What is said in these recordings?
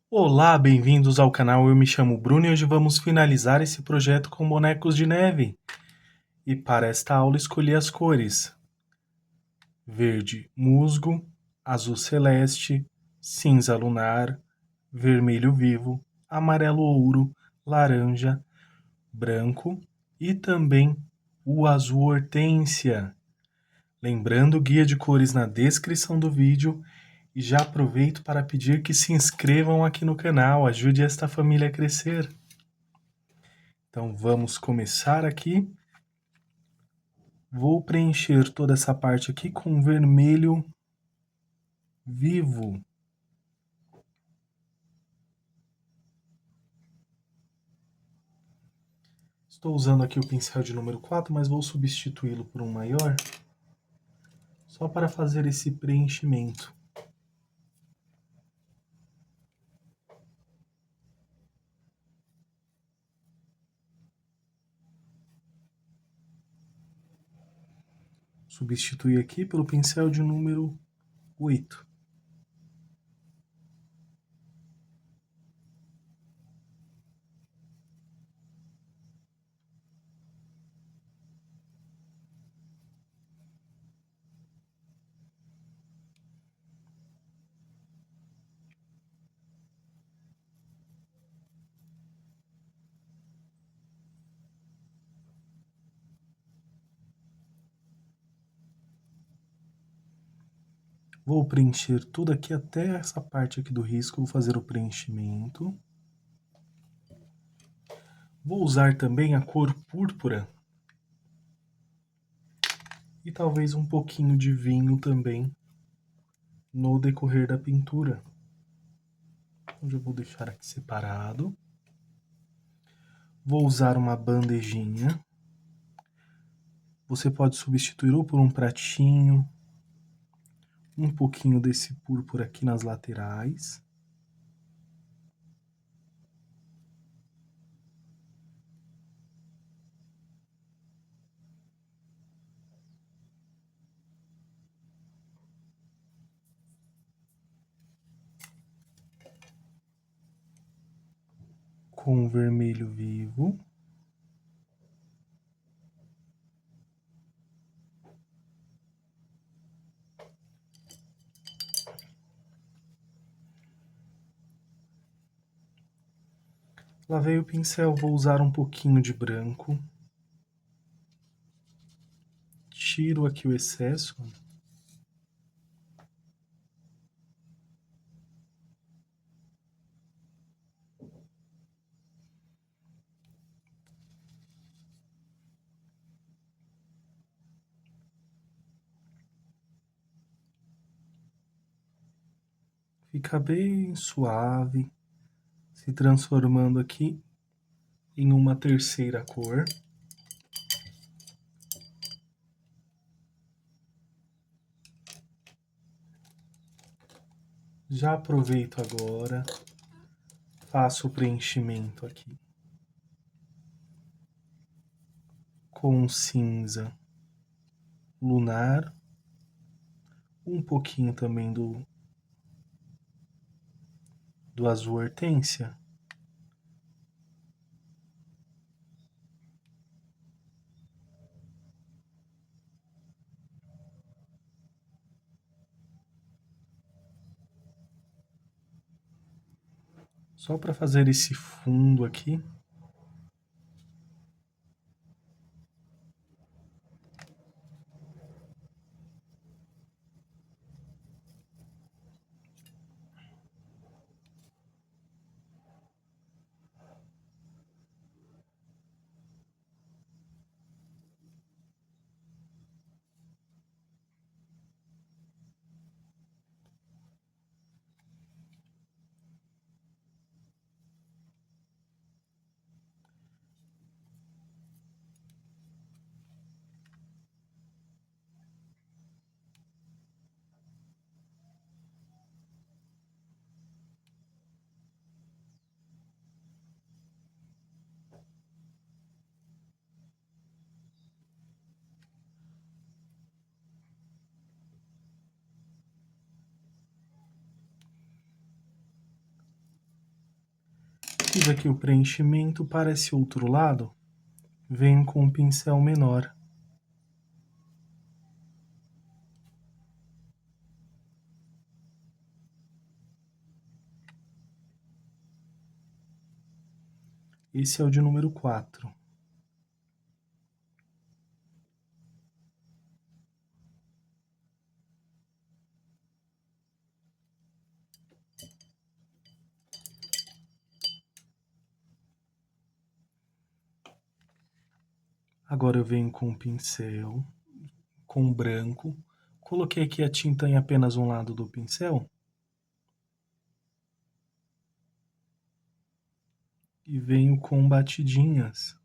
Olá, bem-vindos ao canal. Eu me chamo Bruno e hoje vamos finalizar esse projeto com bonecos de neve. E para esta aula escolhi as cores: verde musgo, azul celeste, cinza lunar, vermelho vivo, amarelo ouro, laranja, branco e também o azul hortênsia. Lembrando o guia de cores na descrição do vídeo. E já aproveito para pedir que se inscrevam aqui no canal, ajude esta família a crescer. Então vamos começar aqui. Vou preencher toda essa parte aqui com vermelho vivo. Estou usando aqui o pincel de número 4, mas vou substituí-lo por um maior, só para fazer esse preenchimento. Substituir aqui pelo pincel de número 8. Vou preencher tudo aqui até essa parte aqui do risco, vou fazer o preenchimento. Vou usar também a cor púrpura e talvez um pouquinho de vinho também no decorrer da pintura. Então já vou deixar aqui separado. Vou usar uma bandejinha. Você pode substituir ou por um pratinho, um pouquinho desse púrpura aqui nas laterais. Com vermelho vivo. Lavei o pincel, vou usar um pouquinho de branco. Tiro aqui o excesso. Fica bem suave, se transformando aqui em uma terceira cor. Já aproveito agora, faço o preenchimento aqui com cinza lunar, um pouquinho também do azul hortênsia. Só para fazer esse fundo aqui. fiz aqui o preenchimento para esse outro lado, venho com um pincel menor. Esse é o de número 4. Agora eu venho com o pincel, com o branco, coloquei aqui a tinta em apenas um lado do pincel e venho com batidinhas.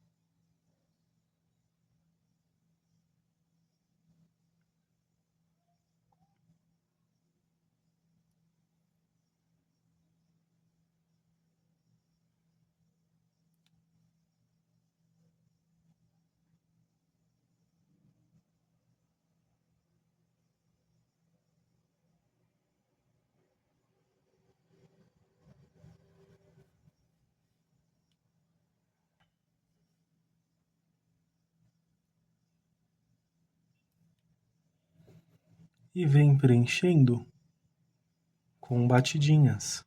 E venho preenchendo com batidinhas.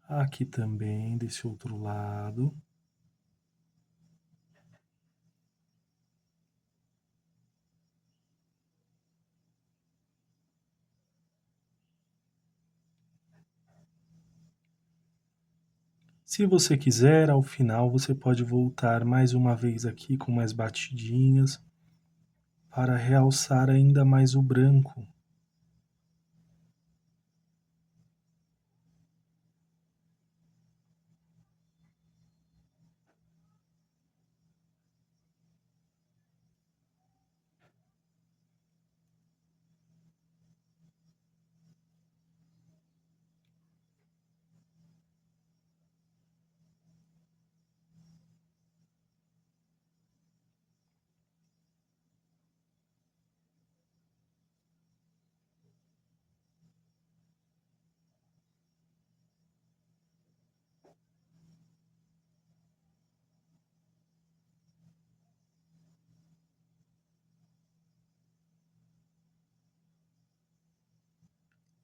Aqui também, desse outro lado. Se você quiser, ao final você pode voltar mais uma vez aqui com mais batidinhas para realçar ainda mais o branco.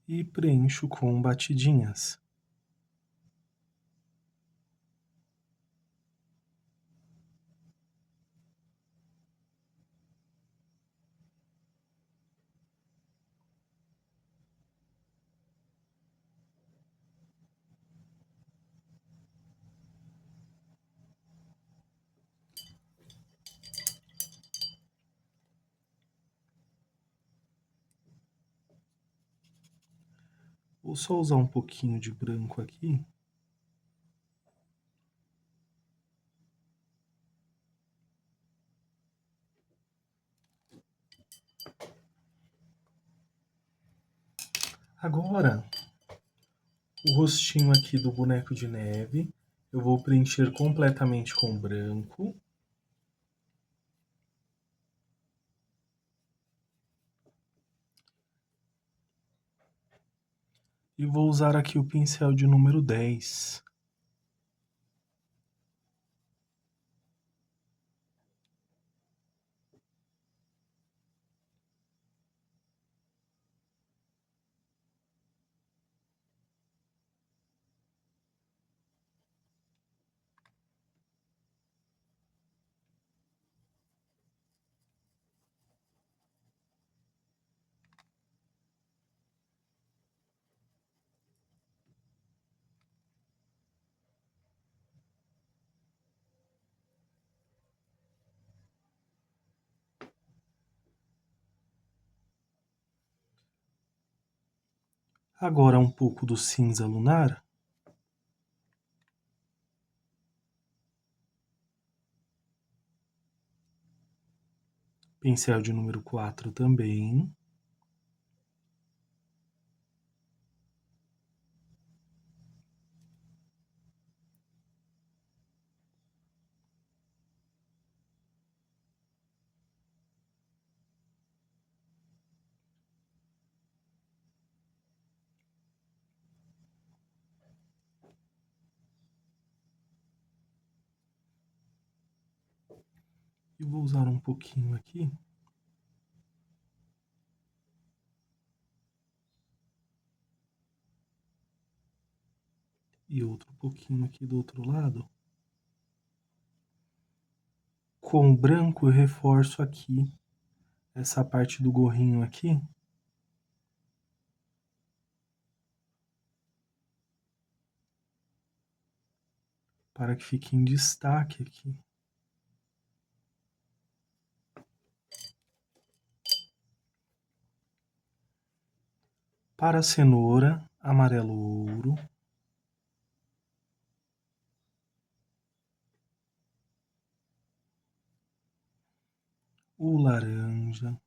E preencho com batidinhas. Vou só usar um pouquinho de branco aqui. Agora, o rostinho aqui do boneco de neve, eu vou preencher completamente com branco. E vou usar aqui o pincel de número 10. Agora um pouco do cinza lunar. Pincel de número 4 também. E vou usar um pouquinho aqui. E outro pouquinho aqui do outro lado. Com o branco eu reforço aqui, essa parte do gorrinho aqui. Para que fique em destaque aqui. Para a cenoura, amarelo ouro. O laranja.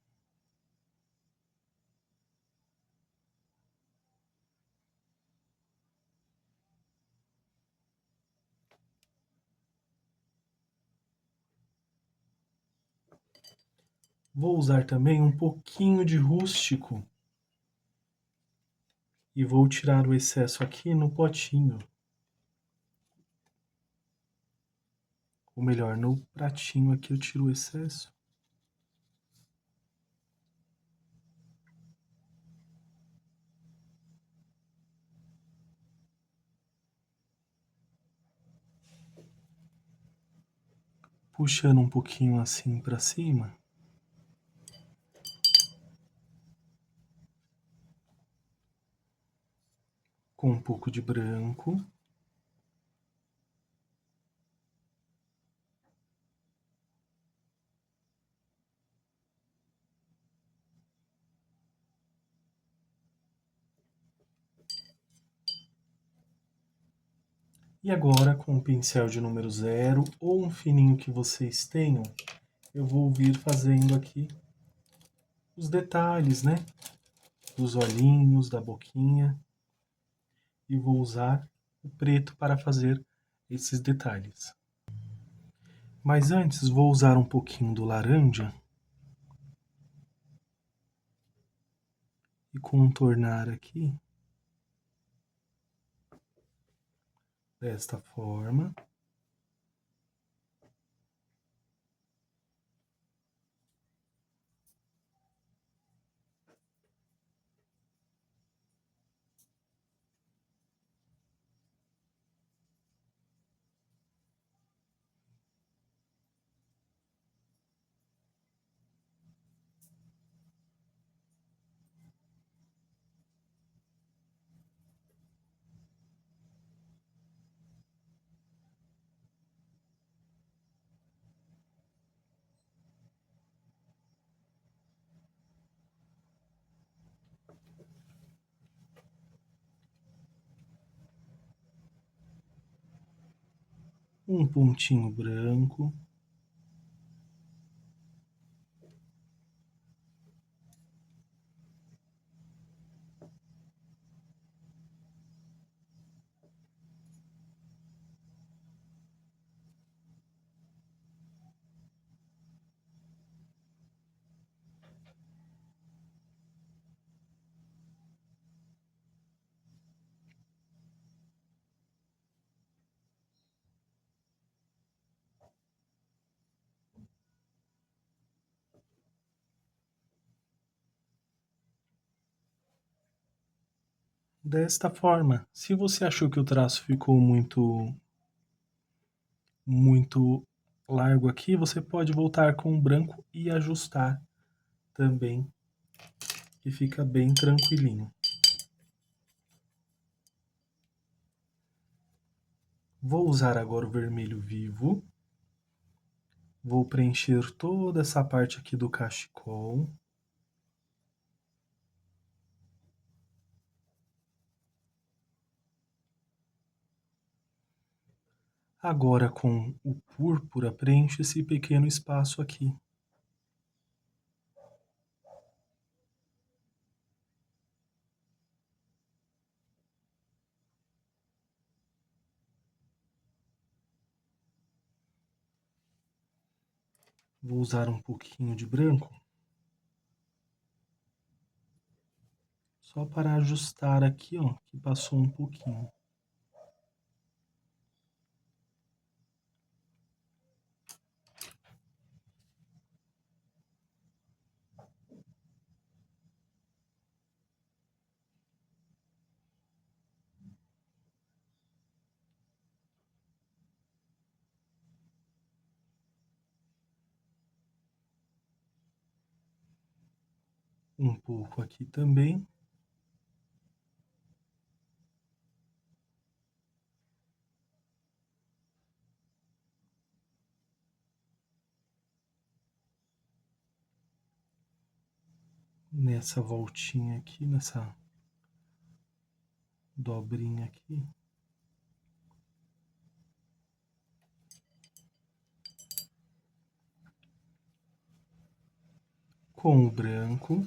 Vou usar também um pouquinho de rústico. E vou tirar o excesso aqui no potinho. Ou melhor, no pratinho aqui eu tiro o excesso. Puxando um pouquinho assim para cima. Com um pouco de branco. E agora, com o pincel de número 0 ou um fininho que vocês tenham, eu vou vir fazendo aqui os detalhes, né? Dos olhinhos, da boquinha. E vou usar o preto para fazer esses detalhes. Mas antes, vou usar um pouquinho do laranja e contornar aqui desta forma. Um pontinho branco. Desta forma. Se você achou que o traço ficou muito largo aqui, você pode voltar com o branco e ajustar também, que fica bem tranquilinho. Vou usar agora o vermelho vivo. Vou preencher toda essa parte aqui do cachecol. Agora com o púrpura, preencho esse pequeno espaço aqui. Vou usar um pouquinho de branco. Só para ajustar aqui, ó, que passou um pouquinho. um pouco aqui também. Nessa voltinha aqui, nessa dobrinha aqui. Com o branco.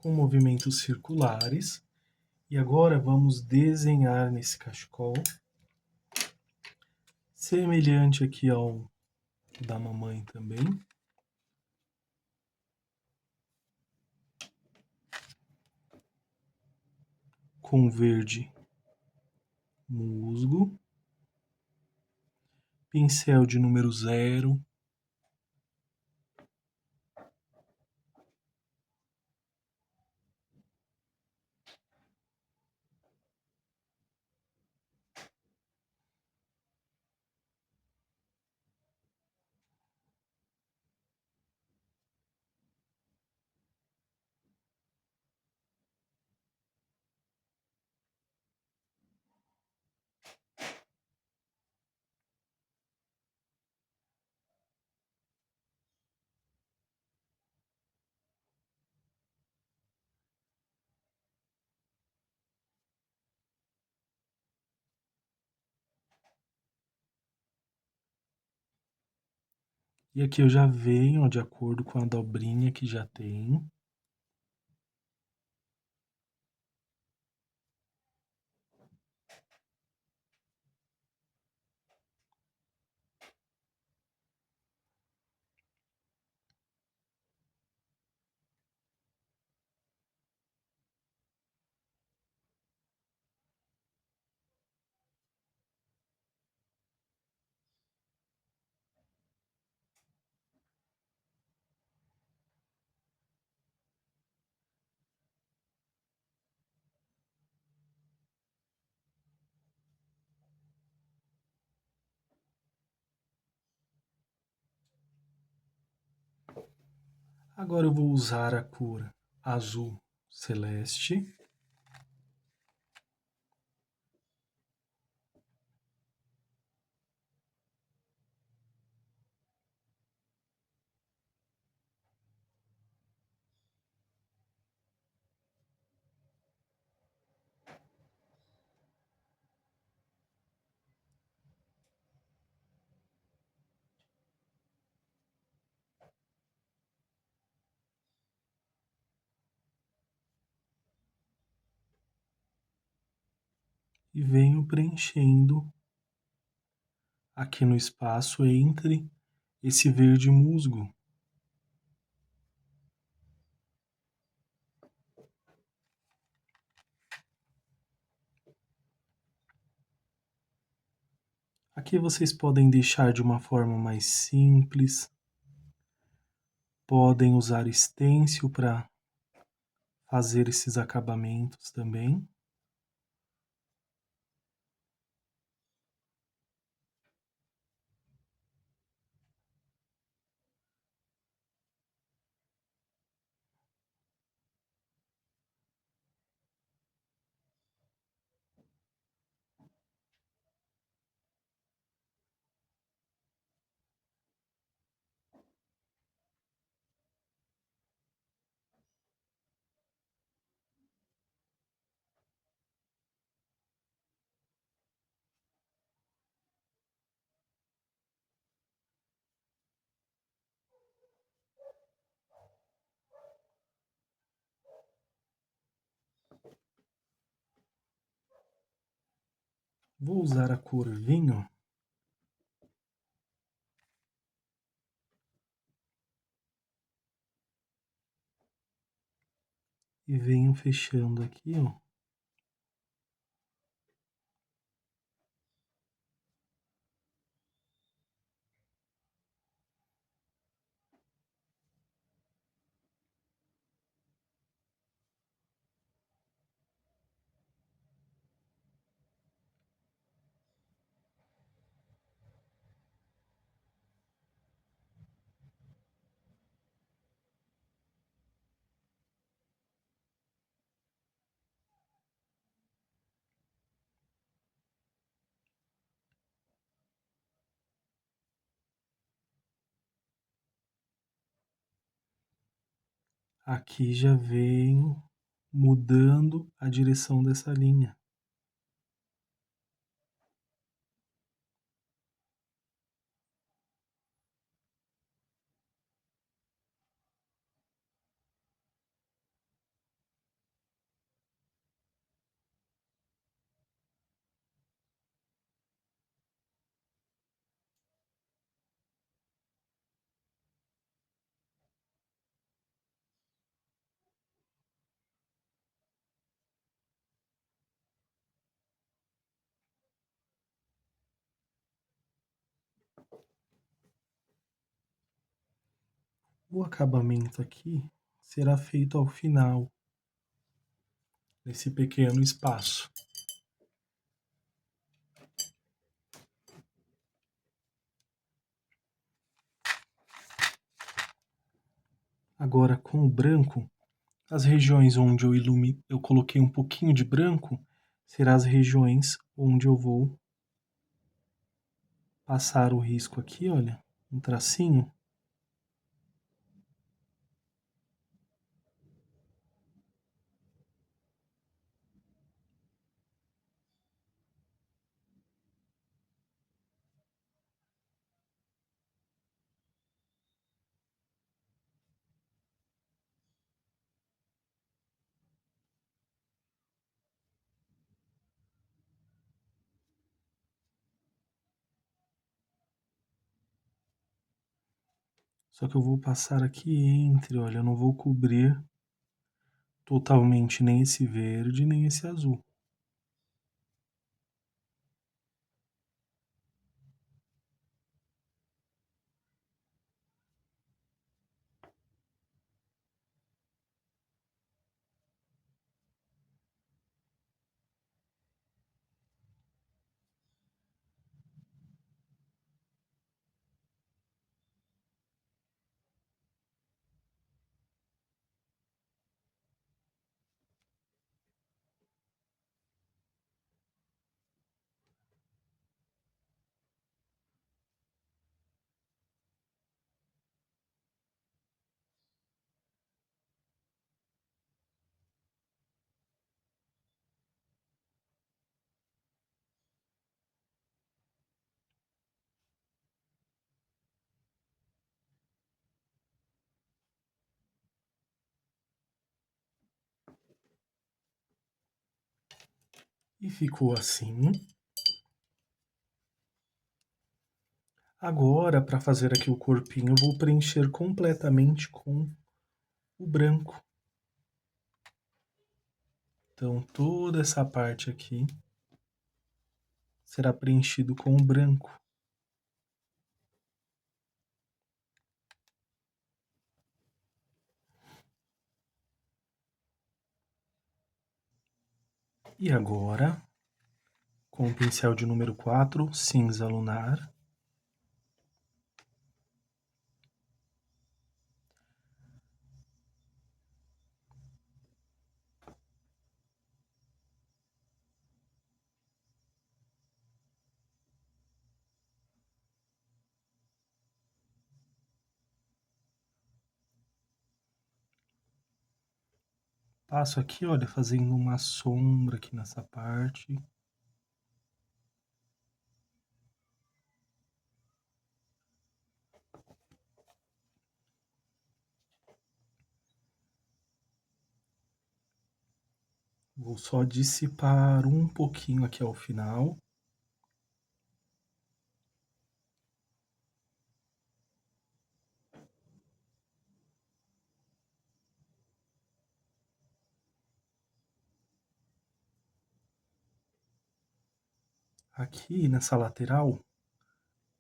Com movimentos circulares. E agora vamos desenhar nesse cachecol, semelhante aqui ao da mamãe também. Com verde musgo, pincel de número 0, e aqui eu já venho, ó, de acordo com a dobrinha que já tem. Agora eu vou usar a cor azul celeste. E venho preenchendo aqui no espaço entre esse verde musgo. Aqui vocês podem deixar de uma forma mais simples, podem usar stencil para fazer esses acabamentos também. Vou usar a cor vinho. E venho fechando aqui, ó. Aqui já venho mudando a direção dessa linha. O acabamento aqui será feito ao final desse pequeno espaço. Agora com o branco, as regiões onde eu coloquei um pouquinho de branco, serão as regiões onde eu vou passar o risco aqui, olha, um tracinho. Só que eu vou passar aqui entre, olha, eu não vou cobrir totalmente nem esse verde, nem esse azul. E ficou assim. Agora, para fazer aqui o corpinho, eu vou preencher completamente com o branco. Então, toda essa parte aqui será preenchido com o branco. E agora, com o pincel de número 4, cinza lunar, passo aqui, olha, fazendo uma sombra aqui nessa parte. Vou só dissipar um pouquinho aqui ao final. aqui nessa lateral,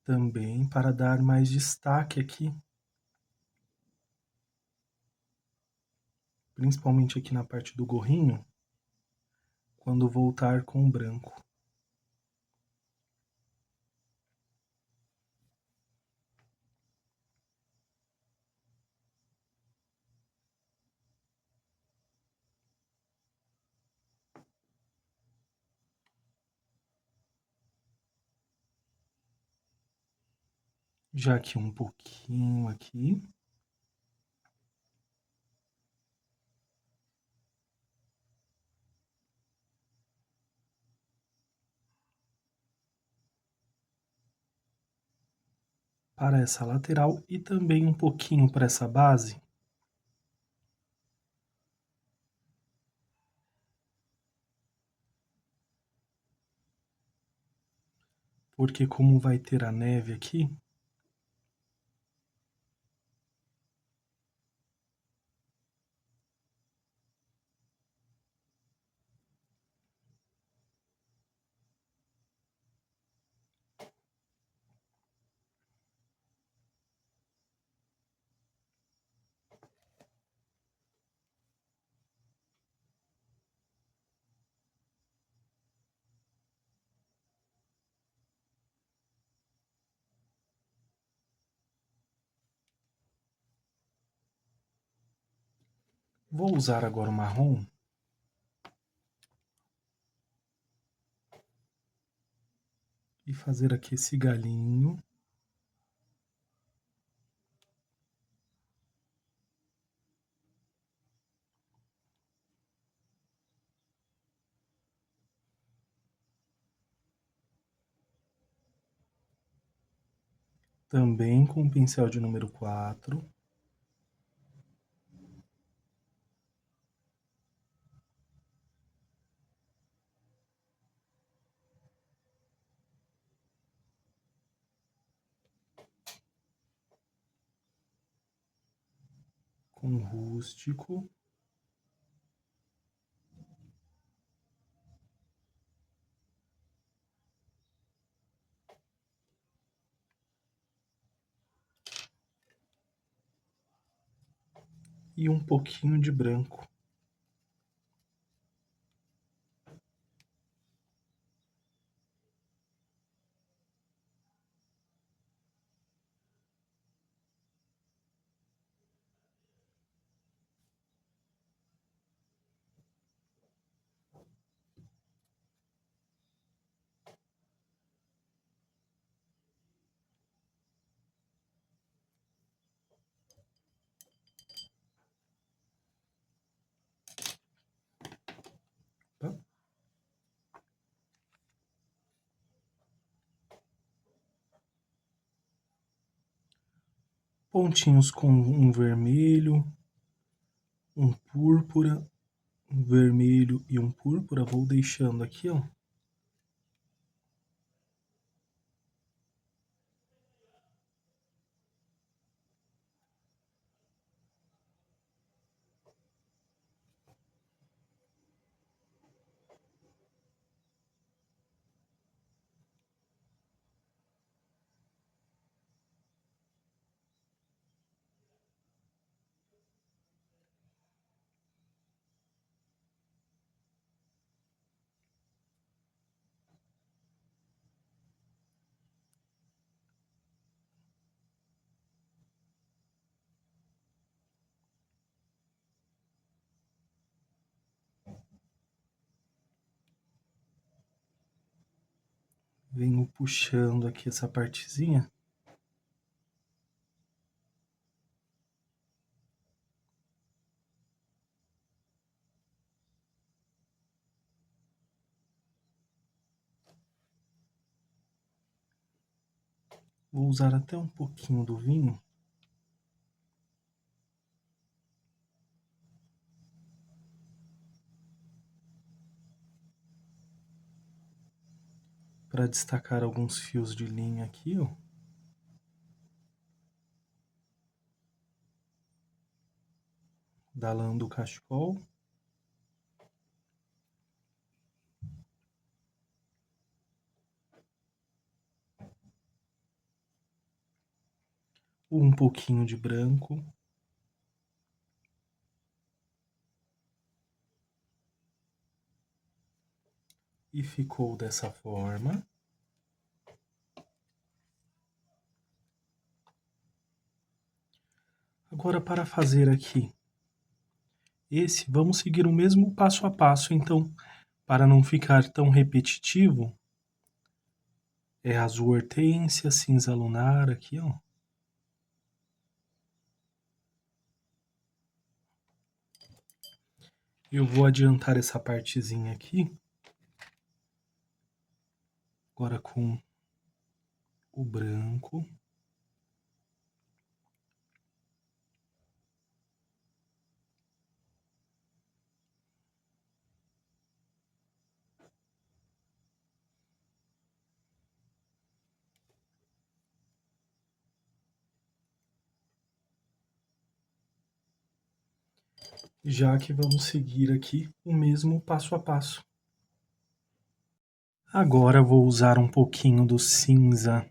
também para dar mais destaque aqui, principalmente aqui na parte do gorrinho, quando voltar com o branco. Já aqui um pouquinho aqui. Para essa lateral e também um pouquinho para essa base. Porque como vai ter a neve aqui, vou usar agora o marrom e fazer aqui esse galinho. Também com o pincel de número 4. Com rústico. E um pouquinho de branco. Tá? Pontinhos com um vermelho, um púrpura, um vermelho e um púrpura. Vou deixando aqui, ó. Venho puxando aqui essa partezinha. Vou usar até um pouquinho do vinho. Para destacar alguns fios de linha aqui, ó. Da lã do cachecol. um pouquinho de branco. E ficou dessa forma. Agora, para fazer aqui vamos seguir o mesmo passo a passo, então, para não ficar tão repetitivo, é azul hortênsia, cinza lunar aqui, ó. Eu vou adiantar essa partezinha aqui, agora com o branco. Já que vamos seguir aqui o mesmo passo a passo. Agora vou usar um pouquinho do cinza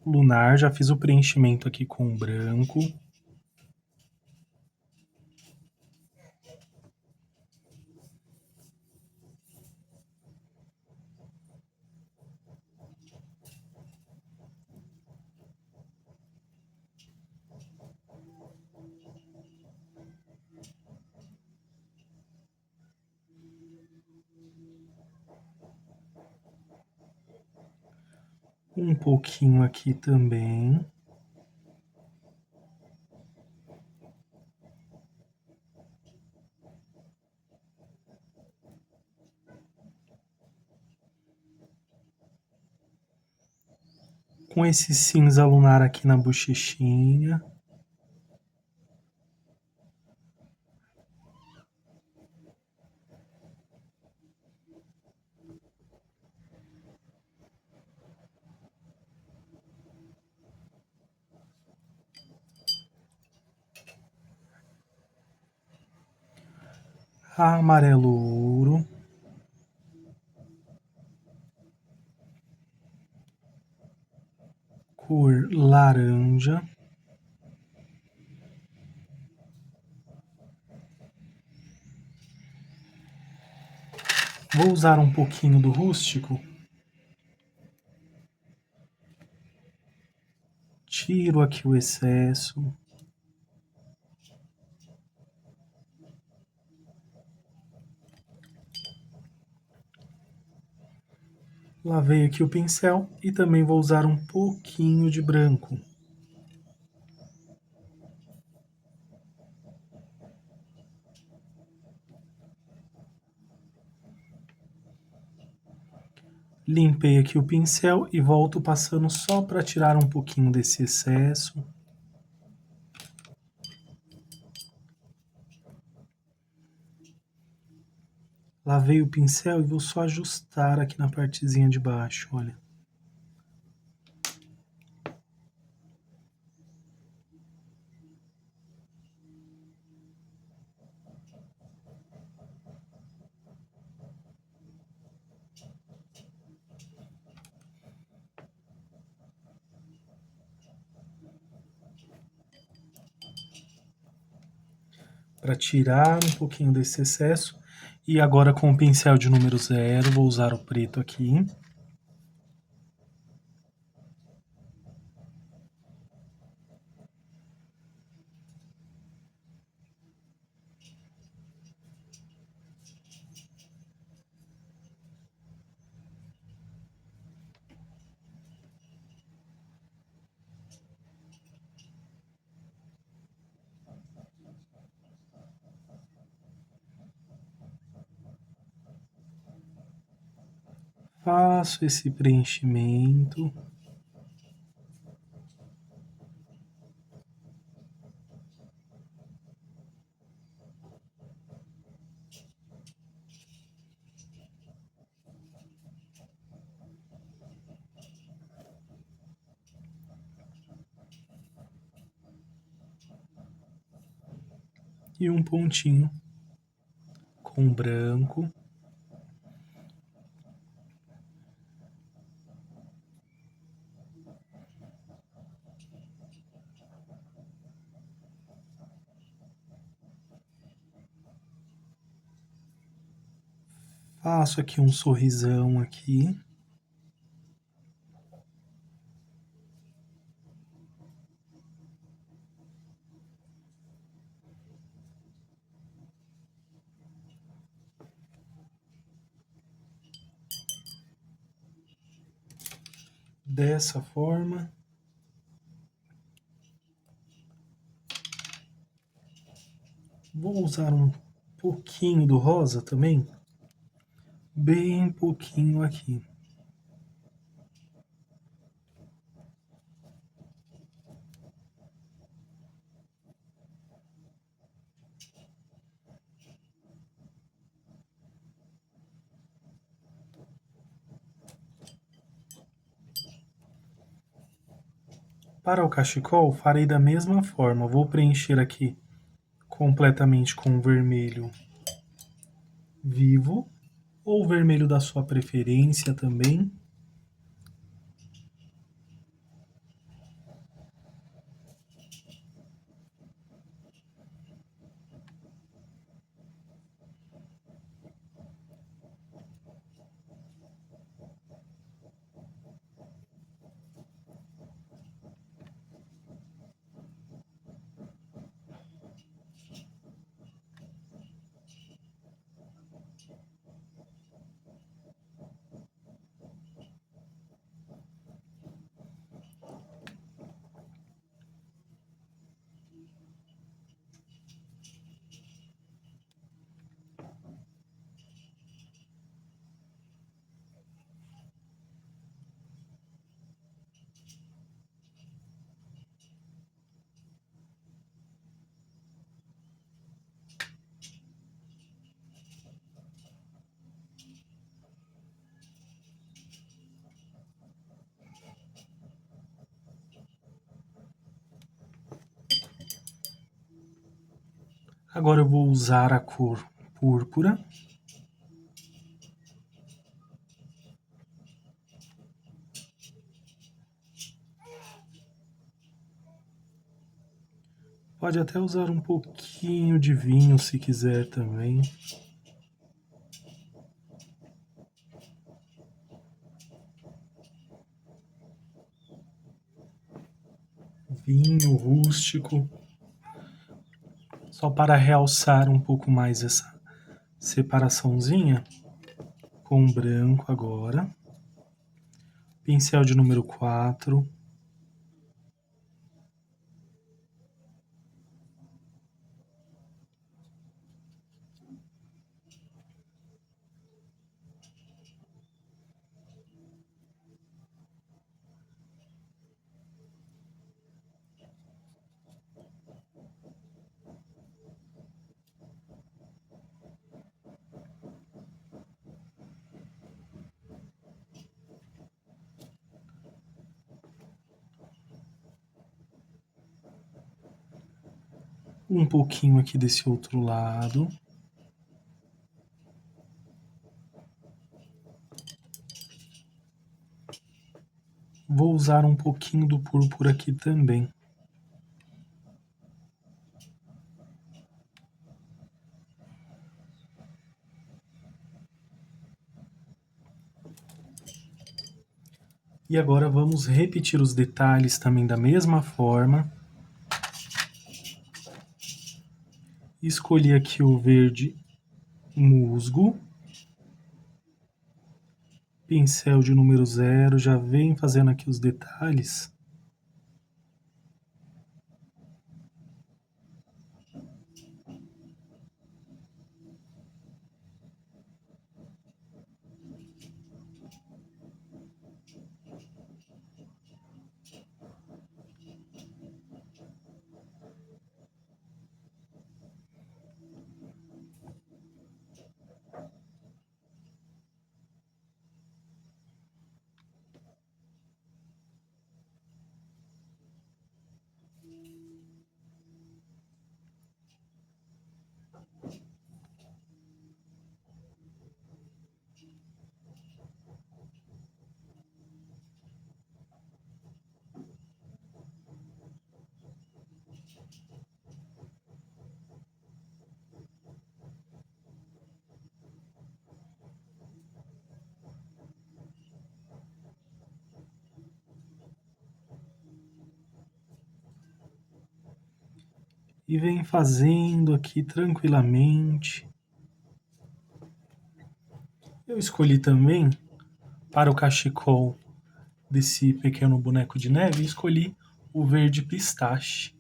lunar, já fiz o preenchimento aqui com o branco. Um pouquinho aqui também. Com esse cinza lunar aqui na bochechinha. Amarelo ouro. Cor laranja. Vou usar um pouquinho do rústico. Tiro aqui o excesso. Lavei aqui o pincel e também vou usar um pouquinho de branco. Limpei aqui o pincel e volto passando só para tirar um pouquinho desse excesso. Lavei o pincel e vou só ajustar aqui na partezinha de baixo, olha. Para tirar um pouquinho desse excesso. E agora com o pincel de número 0, vou usar o preto aqui. Faço esse preenchimento. E um pontinho com branco. Faço aqui um sorrisão aqui. Dessa forma. Vou usar um pouquinho do rosa também. Bem pouquinho aqui. Para o cachecol, farei da mesma forma. Vou preencher aqui completamente com vermelho vivo, ou vermelho da sua preferência também. Agora eu vou usar a cor púrpura. Pode até usar um pouquinho de vinho se quiser também. Vinho rústico. Só para realçar um pouco mais essa separaçãozinha. Com branco agora. Pincel de número 4. Um pouquinho aqui desse outro lado. Vou usar um pouquinho do púrpura aqui também. E agora vamos repetir os detalhes também da mesma forma. Escolhi aqui o verde musgo. Pincel de número 0, já vem fazendo aqui os detalhes. e vem fazendo aqui tranquilamente. Eu escolhi também, para o cachecol desse pequeno boneco de neve, escolhi o verde pistache.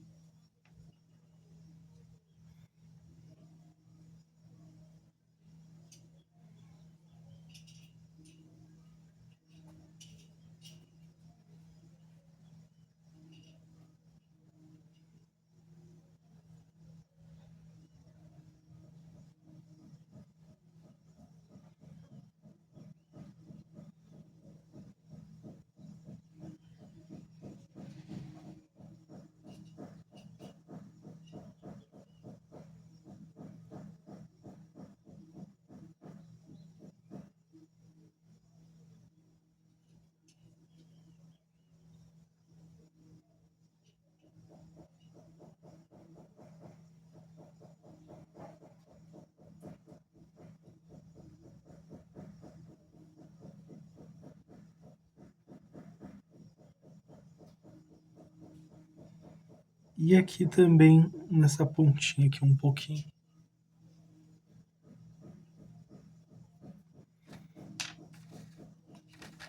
E aqui também, nessa pontinha aqui um pouquinho.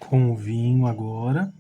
Com o vinho agora.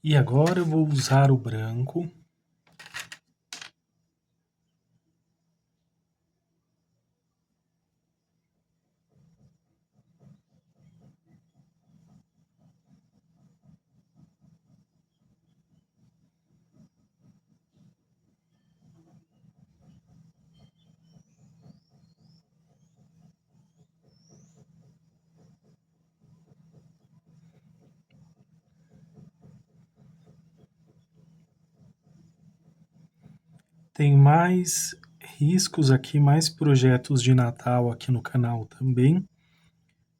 E agora eu vou usar o branco. Tem mais riscos aqui, mais projetos de Natal aqui no canal também.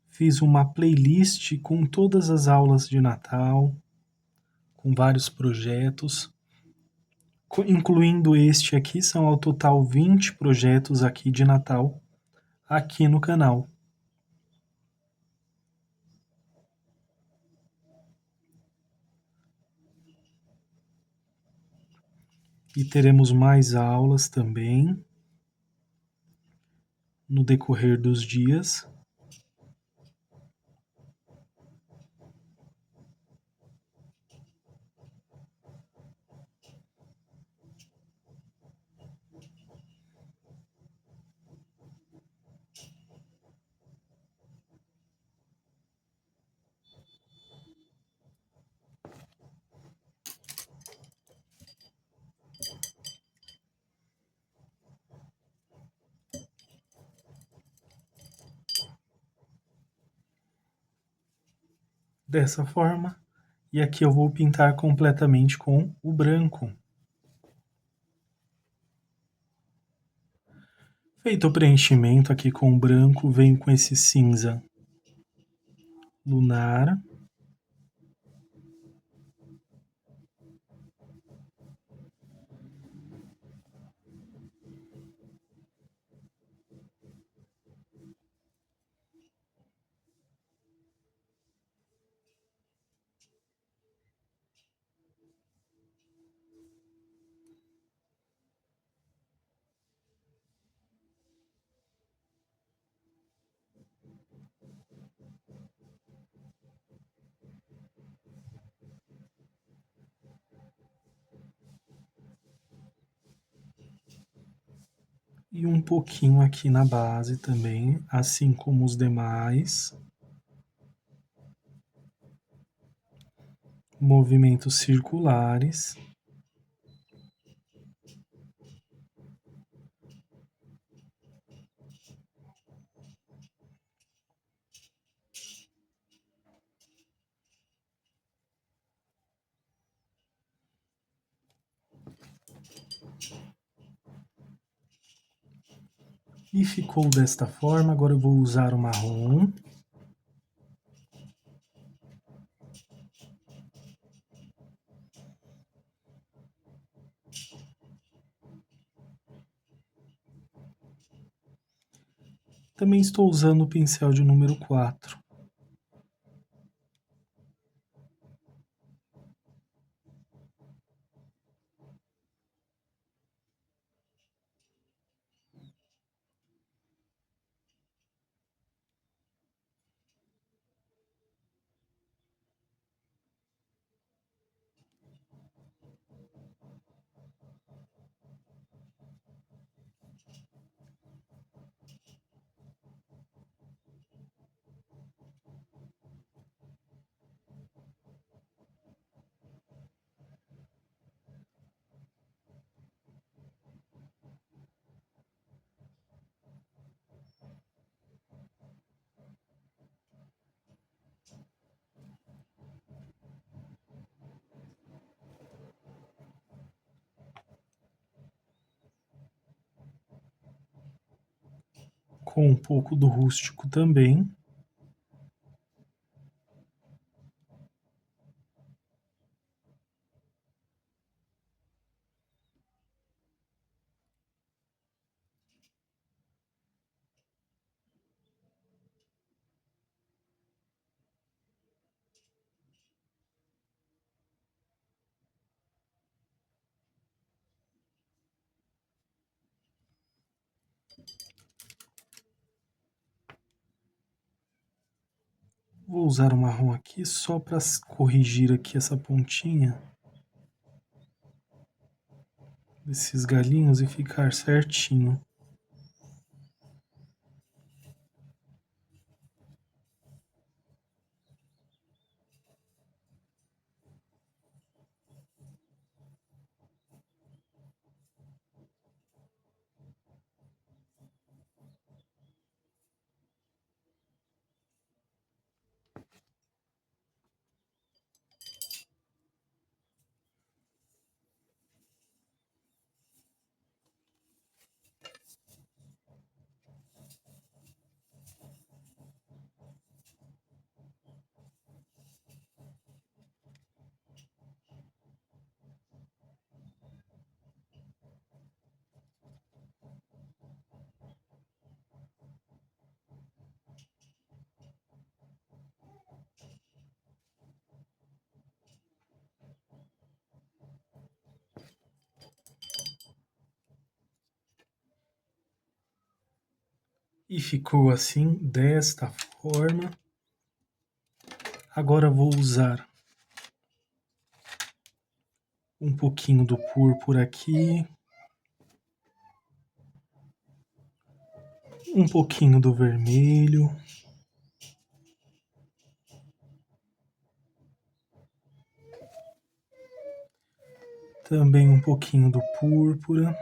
Fiz uma playlist com todas as aulas de Natal, com vários projetos, incluindo este aqui, são ao total 20 projetos aqui de Natal aqui no canal. E teremos mais aulas também no decorrer dos dias. Dessa forma. E aqui eu vou pintar completamente com o branco. Feito o preenchimento aqui com o branco, venho com esse cinza lunar, e um pouquinho aqui na base também, assim como os demais. Movimentos circulares. E ficou desta forma. Agora eu vou usar o marrom. Também estou usando o pincel de número 4. Com um pouco do rústico também. Vou usar o marrom aqui só para corrigir aqui essa pontinha desses galinhos e ficar certinho. E ficou assim, desta forma. Agora vou usar um pouquinho do púrpura aqui, um pouquinho do vermelho, também um pouquinho do púrpura.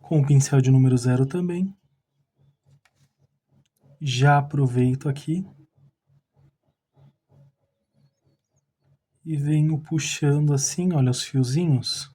Com o pincel de número 0 também. Já aproveito aqui e venho puxando assim, olha os fiozinhos.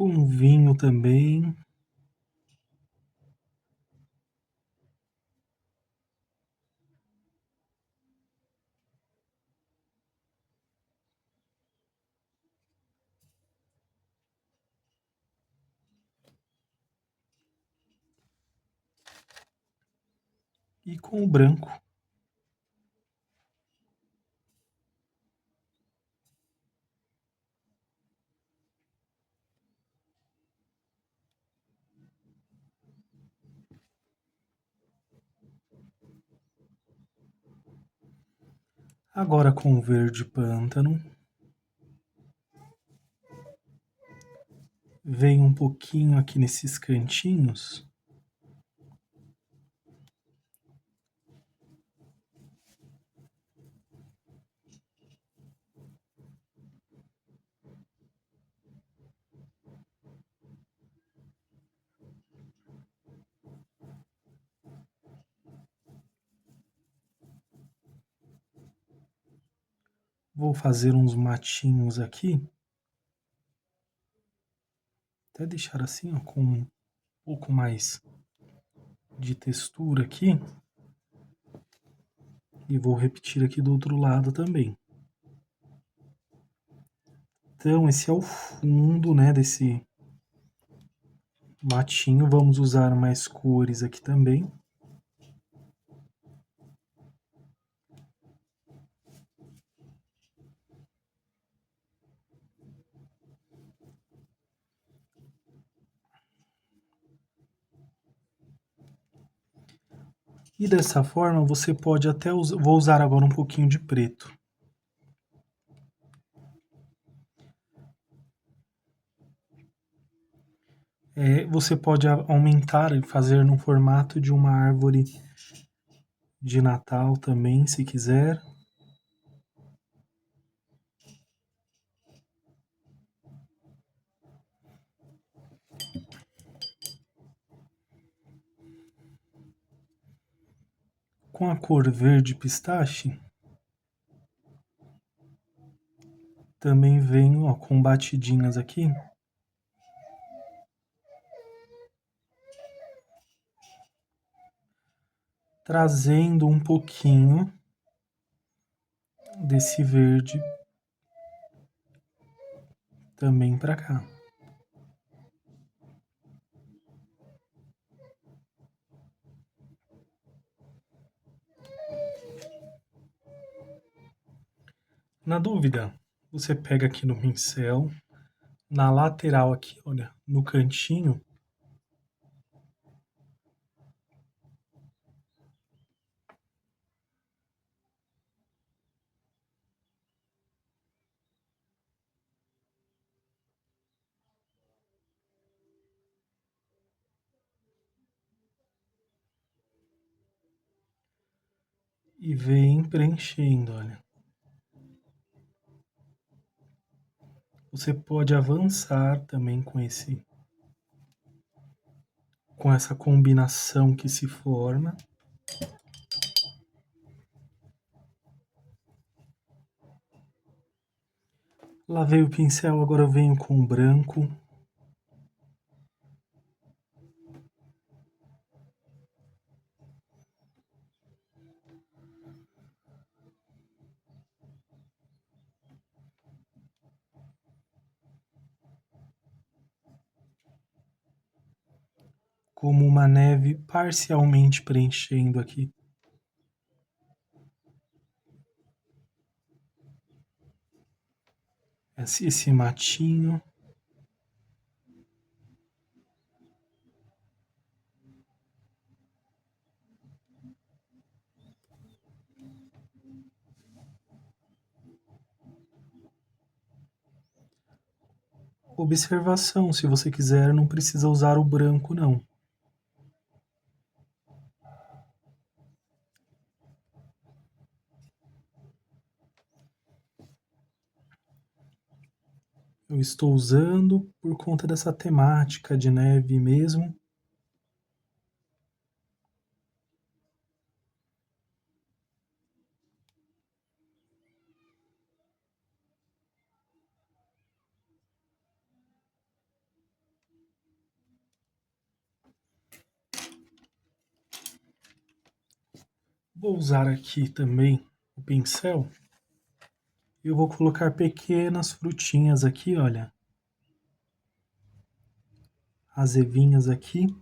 com vinho também. E com o branco. Agora com o verde pântano. Vem um pouquinho aqui nesses cantinhos. Vou fazer uns matinhos aqui. Até deixar assim, ó, com um pouco mais de textura aqui. E vou repetir aqui do outro lado também. Então, esse é o fundo, né, desse matinho. Vamos usar mais cores aqui também. E dessa forma você pode até usar, vou usar agora um pouquinho de preto. Você pode aumentar e fazer no formato de uma árvore de Natal também, se quiser. Com a cor verde pistache, também venho, ó, com batidinhas aqui. Trazendo um pouquinho desse verde também para cá. Na dúvida, você pega aqui no pincel, na lateral aqui, olha, no cantinho, e vem preenchendo, olha. Você pode avançar também com essa combinação que se forma. Lavei o pincel, agora eu venho com o branco. Como uma neve parcialmente preenchendo aqui. Esse matinho. Observação, se você quiser, não precisa usar o branco, não. Eu estou usando por conta dessa temática de neve mesmo. Vou usar aqui também o pincel. Eu vou colocar pequenas frutinhas aqui, olha. Azevinhas aqui.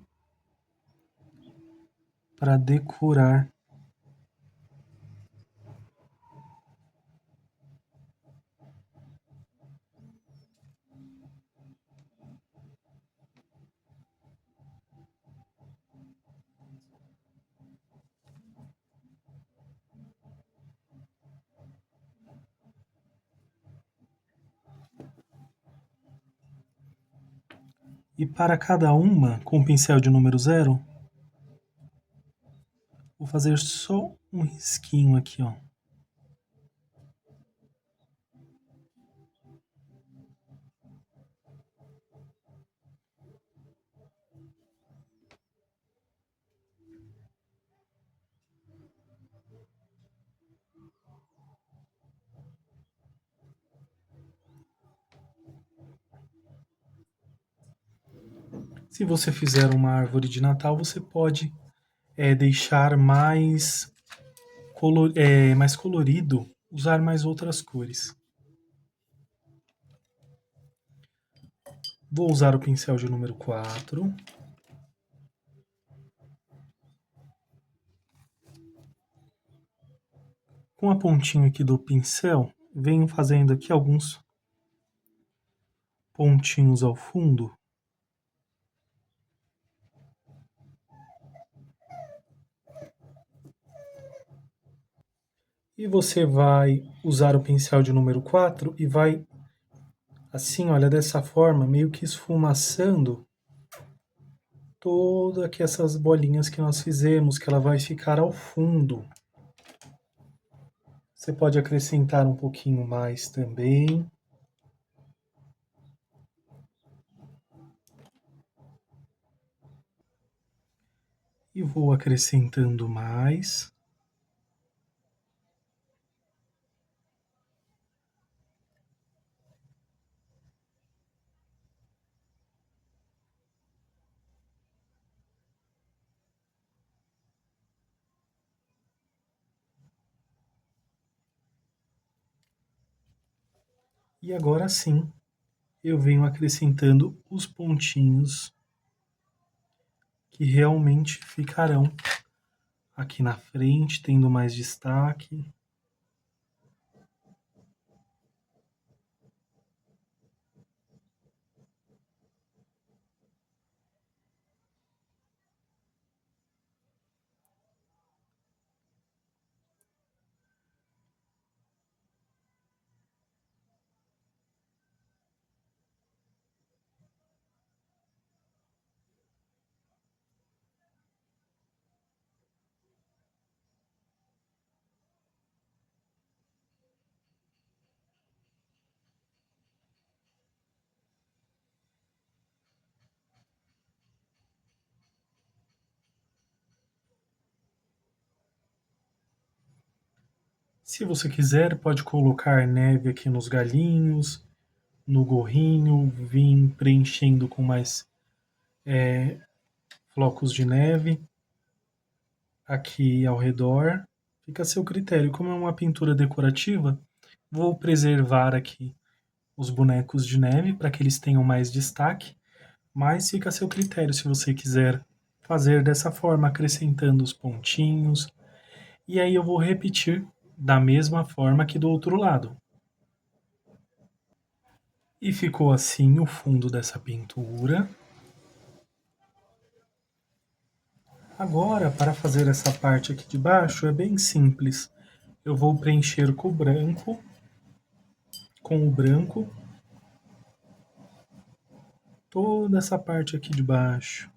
Para decorar. E para cada uma, com o pincel de número 0, vou fazer só um risquinho aqui, ó. Se você fizer uma árvore de Natal, você pode deixar mais colorido, usar mais outras cores. Vou usar o pincel de número 4. Com a pontinha aqui do pincel, venho fazendo aqui alguns pontinhos ao fundo. E você vai usar o pincel de número 4 e vai, assim, olha, dessa forma, meio que esfumaçando todas aqui essas bolinhas que nós fizemos, que ela vai ficar ao fundo. Você pode acrescentar um pouquinho mais também. E vou acrescentando mais. E agora sim, eu venho acrescentando os pontinhos que realmente ficarão aqui na frente, tendo mais destaque. Se você quiser, pode colocar neve aqui nos galinhos, no gorrinho, vir preenchendo com mais flocos de neve aqui ao redor. Fica a seu critério. Como é uma pintura decorativa, vou preservar aqui os bonecos de neve para que eles tenham mais destaque, mas fica a seu critério se você quiser fazer dessa forma, acrescentando os pontinhos. E aí eu vou repetir da mesma forma que do outro lado. E ficou assim o fundo dessa pintura. Agora, para fazer essa parte aqui de baixo, é bem simples. Eu vou preencher com o branco, toda essa parte aqui de baixo.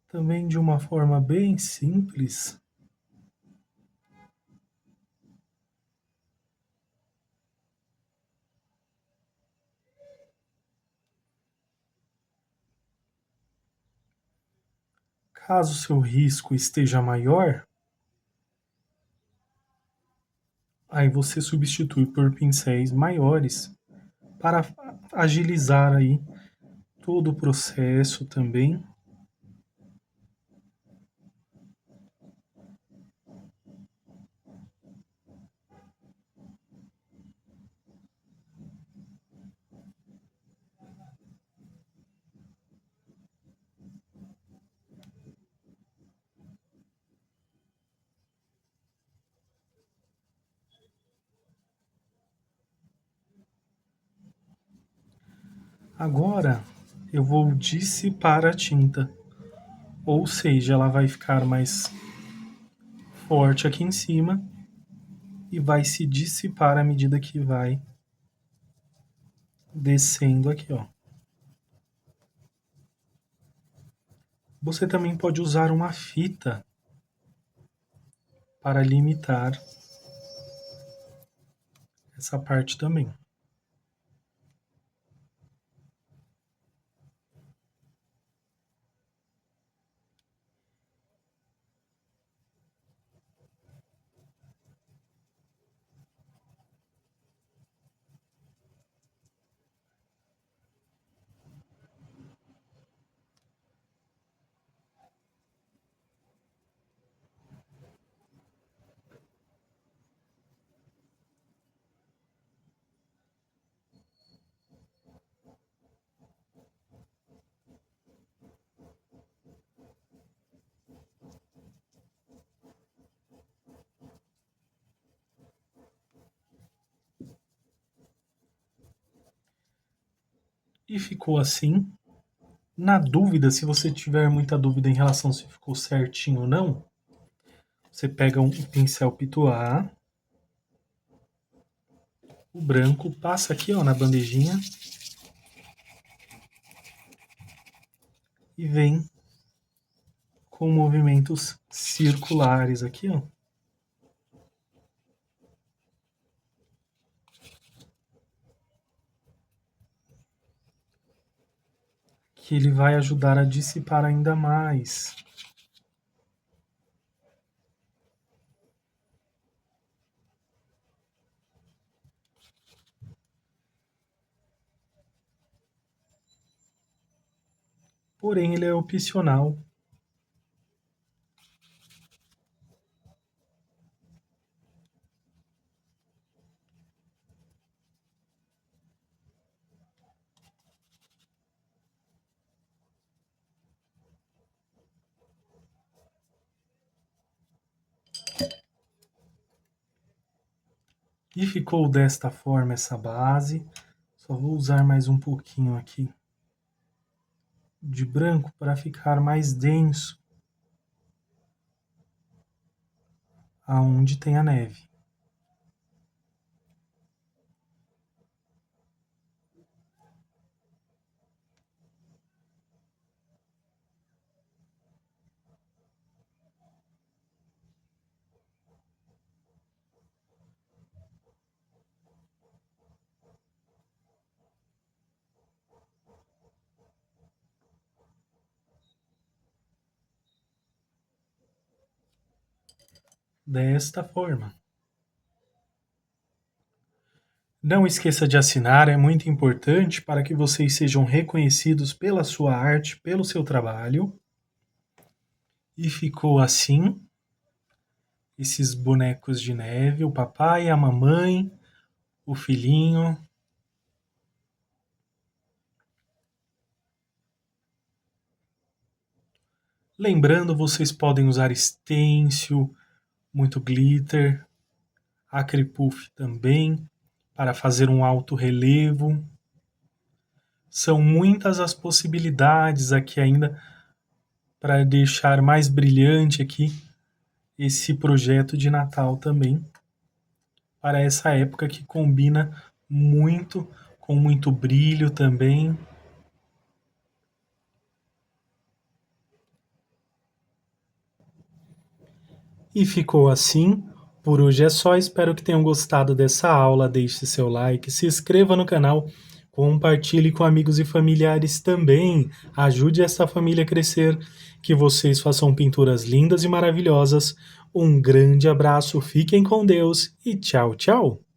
Também de uma forma bem simples. Caso seu risco esteja maior, aí você substitui por pincéis maiores para agilizar aí todo o processo também. Agora eu vou dissipar a tinta, ou seja, ela vai ficar mais forte aqui em cima e vai se dissipar à medida que vai descendo aqui, ó. Você também pode usar uma fita para limitar essa parte também. E ficou assim. Na dúvida, se você tiver muita dúvida em relação se ficou certinho ou não, você pega um pincel pituá, o branco, passa aqui, ó, na bandejinha e vem com movimentos circulares aqui, ó. Que ele vai ajudar a dissipar ainda mais. Porém, ele é opcional. E ficou desta forma essa base. Só vou usar mais um pouquinho aqui de branco para ficar mais denso aonde tem a neve. Desta forma. Não esqueça de assinar, é muito importante para que vocês sejam reconhecidos pela sua arte, pelo seu trabalho. E ficou assim, esses bonecos de neve, o papai, a mamãe, o filhinho. Lembrando, vocês podem usar stencil, muito glitter, acrypuff também, para fazer um alto relevo. São muitas as possibilidades aqui ainda para deixar mais brilhante aqui esse projeto de Natal também, para essa época que combina muito, com muito brilho também. E ficou assim. Por hoje é só, espero que tenham gostado dessa aula. Deixe seu like, se inscreva no canal, compartilhe com amigos e familiares também. Ajude essa família a crescer, que vocês façam pinturas lindas e maravilhosas. Um grande abraço, fiquem com Deus e tchau, tchau!